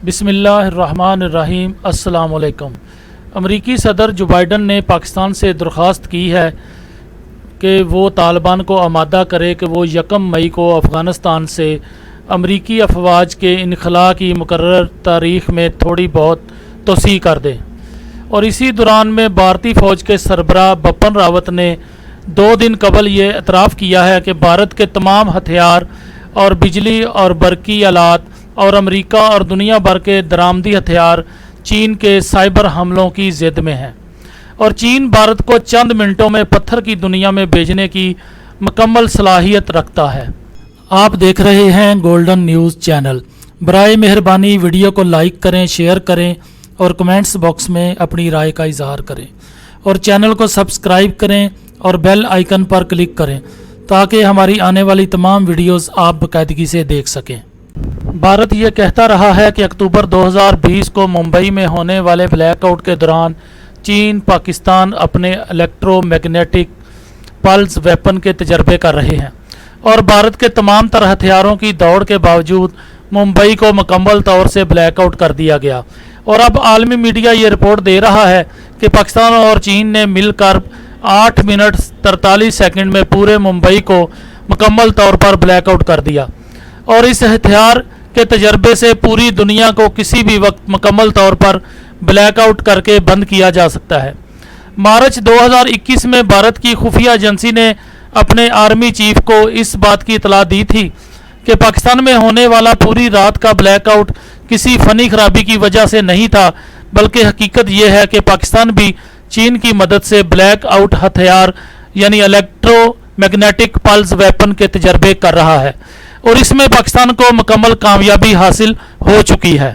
बिस्मिल्लाहिर्रहमानिर्रहीम। अस्सलाम वालेकुम। अमरीकी सदर जो बाइडन ने पाकिस्तान से दरख्वास्त की है कि वो तालिबान को आमादा करे कि वो 1 मई को अफ़गानिस्तान से अमरीकी अफवाज के इनखला की मुकर्रर तारीख़ में थोड़ी बहुत तोसी कर दे। और इसी दौरान में भारतीय फ़ौज के सरबराह बिपिन रावत ने 2 दिन कबल ये एतराफ़ किया है कि भारत के तमाम हथियार और बिजली और बरकी आलात और अमेरिका और दुनिया भर के दरामदी हथियार चीन के साइबर हमलों की ज़िद में हैं और चीन भारत को चंद मिनटों में पत्थर की दुनिया में भेजने की मुकम्मल सलाहियत रखता है। आप देख रहे हैं गोल्डन न्यूज़ चैनल। बराए मेहरबानी वीडियो को लाइक करें, शेयर करें और कमेंट्स बॉक्स में अपनी राय का इजहार करें और चैनल को सब्सक्राइब करें और बेल आइकन पर क्लिक करें ताकि हमारी आने वाली तमाम वीडियोस आप बाकायदगी से देख सकें। भारत ये कहता रहा है कि अक्टूबर 2020 को मुंबई में होने वाले ब्लैकआउट के दौरान चीन पाकिस्तान अपने इलेक्ट्रोमैग्नेटिक पल्स वेपन के तजर्बे कर रहे हैं और भारत के तमाम तरह हथियारों की दौड़ के बावजूद मुंबई को मुकम्मल तौर से ब्लैकआउट कर दिया गया। और अब आलमी मीडिया ये रिपोर्ट दे रहा है कि पाकिस्तान और चीन ने मिलकर 8 मिनट 43 सेकंड में पूरे मुंबई को मुकम्मल तौर पर ब्लैकआउट कर दिया और इस हथियार के तजर्बे से पूरी दुनिया को किसी भी वक्त मुकम्मल तौर पर ब्लैकआउट करके बंद किया जा सकता है। मार्च 2021 में भारत की खुफिया एजेंसी ने अपने आर्मी चीफ को इस बात की इतला दी थी कि पाकिस्तान में होने वाला पूरी रात का ब्लैकआउट किसी फ़नी खराबी की वजह से नहीं था, बल्कि हकीकत यह है कि पाकिस्तान भी चीन की मदद से ब्लैकआउट हथियार यानी इलेक्ट्रोमैग्नेटिक पल्स वेपन के तजर्बे कर रहा है और इसमें पाकिस्तान को मुकम्मल कामयाबी हासिल हो चुकी है।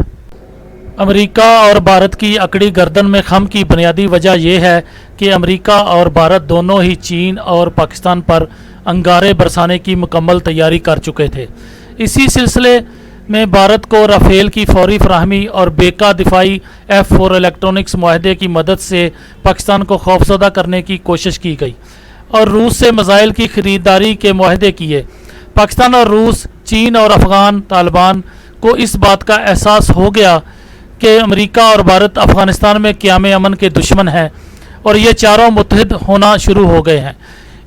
अमेरिका और भारत की अकड़ी गर्दन में खम की बुनियादी वजह यह है कि अमेरिका और भारत दोनों ही चीन और पाकिस्तान पर अंगारे बरसाने की मुकम्मल तैयारी कर चुके थे। इसी सिलसिले में भारत को राफेल की फौरी फराहमी और बेका दिफाई F4 इलेक्ट्रॉनिक्स मुआहदे की मदद से पाकिस्तान को खौफजदा करने की कोशिश की गई और रूस से मिसाइल की खरीदारी के मुआहदे किए। पाकिस्तान और रूस, चीन और अफ़गान तालिबान को इस बात का एहसास हो गया कि अमेरिका और भारत अफ़गानिस्तान में क़याम अमन के दुश्मन हैं और ये चारों मुत्तहिद होना शुरू हो गए हैं।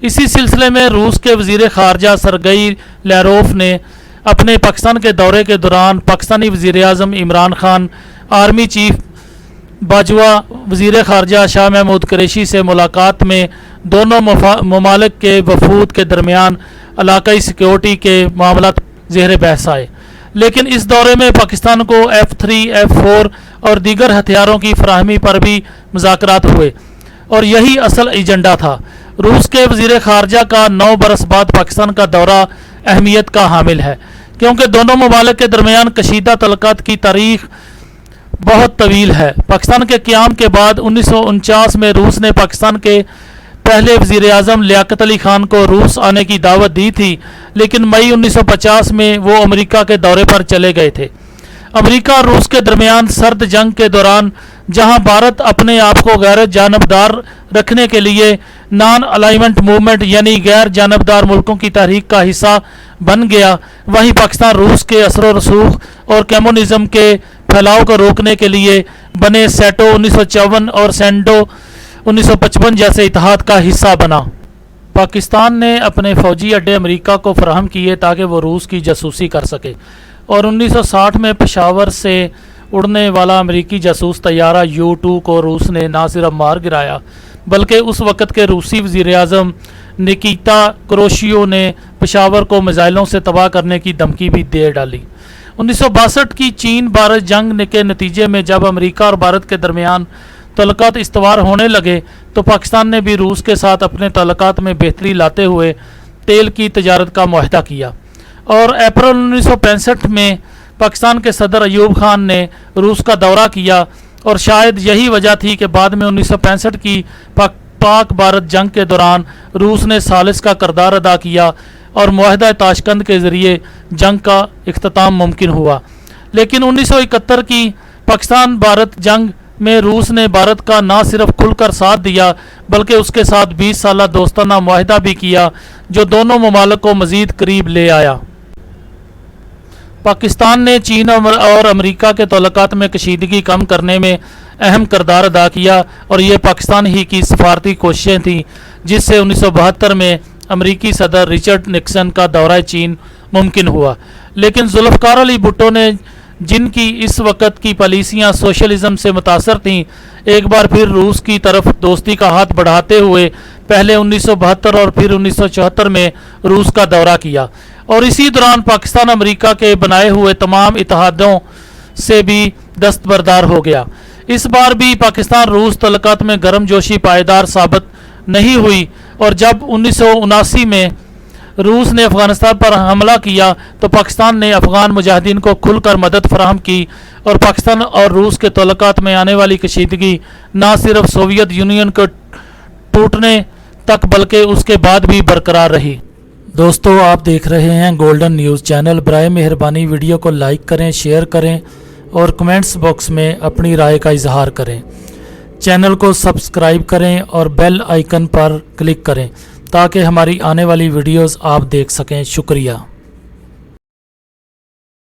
इसी सिलसिले में रूस के वज़ीर ख़ारजा सरगई लैरोफ ने अपने पाकिस्तान के दौरे के दौरान पाकिस्तानी वज़ीर आज़म इमरान खान, आर्मी चीफ बाजवा, वज़ीर ख़ारजा शाह महमूद कुरैशी से मुलाकात में दोनों ममालिक के वफूद के दरमियान इलाकाई सिक्योरिटी के मामला ज़ेर बहस आए। लेकिन इस दौरे में पाकिस्तान को F3, F4 और दीगर हथियारों की फराहमी पर भी मुज़ाकरात हुए और यही असल एजेंडा था। रूस के वज़ीर ख़ारजा का 9 बरस बाद पाकिस्तान का दौरा अहमियत का हामिल है क्योंकि दोनों ममालिक के दरमियान कशीदा तल्लुकात की तारीख़ बहुत तवील है। पाकिस्तान के क़याम के बाद 1949 में रूस ने पाकिस्तान के पहले वज़ीर आज़म लियाकत अली खान को रूस आने की दावत दी थी, लेकिन मई 1950 में वो अमेरिका के दौरे पर चले गए थे। अमेरिका और रूस के दरमियान सर्द जंग के दौरान जहां भारत अपने आप को गैर जानबदार रखने के लिए नॉन अलाइनमेंट मूवमेंट यानी गैर जानबदार मुल्कों की तहरीक का हिस्सा बन गया, वहीं पाकिस्तान रूस के असर रसूख और कम्युनिज्म के फैलाव को रोकने के लिए बने सेटो 1954 और सेंडो 1955 जैसे इतिहाद का हिस्सा बना। पाकिस्तान ने अपने फ़ौजी अड्डे अमेरिका को फराहम किए ताकि वो रूस की जासूसी कर सके और 1960 में पेशावर से उड़ने वाला अमेरिकी जासूस तैयारा U-2 को रूस ने ना सिर्फ मार गिराया बल्कि उस वक़्त के रूसी वज़ीर आज़म निकिता क्रोशियो ने पेशावर को मिसाइलों से तबाह करने की धमकी भी दे डाली। 1962 की चीन भारत जंग के नतीजे में जब अमेरिका और भारत के दरमियान तल्लुकात इस्तवार होने लगे तो पाकिस्तान ने भी रूस के साथ अपने तल्लुकात में बेहतरी लाते हुए तेल की तजारत का मुआहदा किया और अप्रैल 1965 में पाकिस्तान के सदर अयूब खान ने रूस का दौरा किया और शायद यही वजह थी कि बाद में 1965 की पाक भारत जंग के दौरान रूस ने सालिस का किरदार अदा किया और मुआहदा ताशकंद के ज़रिए जंग का इख्तिताम मुमकिन हुआ। लेकिन 1971 की पाकिस्तान भारत जंग में रूस ने भारत का ना सिर्फ खुलकर साथ दिया बल्कि उसके साथ 20 साला दोस्ताना मुआहदा भी किया जो दोनों ममालिक को मज़ीद करीब ले आया। पाकिस्तान ने चीन और अमेरिका के तल्लुकात में कशीदगी कम करने में अहम किरदार अदा किया और ये पाकिस्तान ही की सफारती कोशिशें थीं जिससे 1972 में अमेरिकी सदर रिचर्ड निक्सन का दौरा चीन मुमकिन हुआ। लेकिन जुल्फ़िकार अली भुट्टो ने जिनकी इस वक्त की पॉलिसियां सोशलिज्म से मुतासर थीं, एक बार फिर रूस की तरफ दोस्ती का हाथ बढ़ाते हुए पहले 1972 और फिर 1974 में रूस का दौरा किया और इसी दौरान पाकिस्तान अमेरिका के बनाए हुए तमाम इत्तेहादों से भी दस्तबरदार हो गया। इस बार भी पाकिस्तान रूस तल्लुकात में गर्मजोशी पायदार साबित नहीं हुई और जब 1979 में रूस ने अफगानिस्तान पर हमला किया तो पाकिस्तान ने अफगान मुजाहिदीन को खुलकर मदद फराहम की और पाकिस्तान और रूस के तल्लुकात में आने वाली कशीदगी न सिर्फ सोवियत यूनियन के टूटने तक बल्कि उसके बाद भी बरकरार रही। दोस्तों, आप देख रहे हैं गोल्डन न्यूज़ चैनल। बराए मेहरबानी वीडियो को लाइक करें, शेयर करें और कमेंट्स बॉक्स में अपनी राय का इजहार करें। चैनल को सब्सक्राइब करें और बेल आइकन पर क्लिक करें ताकि हमारी आने वाली वीडियोस आप देख सकें। शुक्रिया।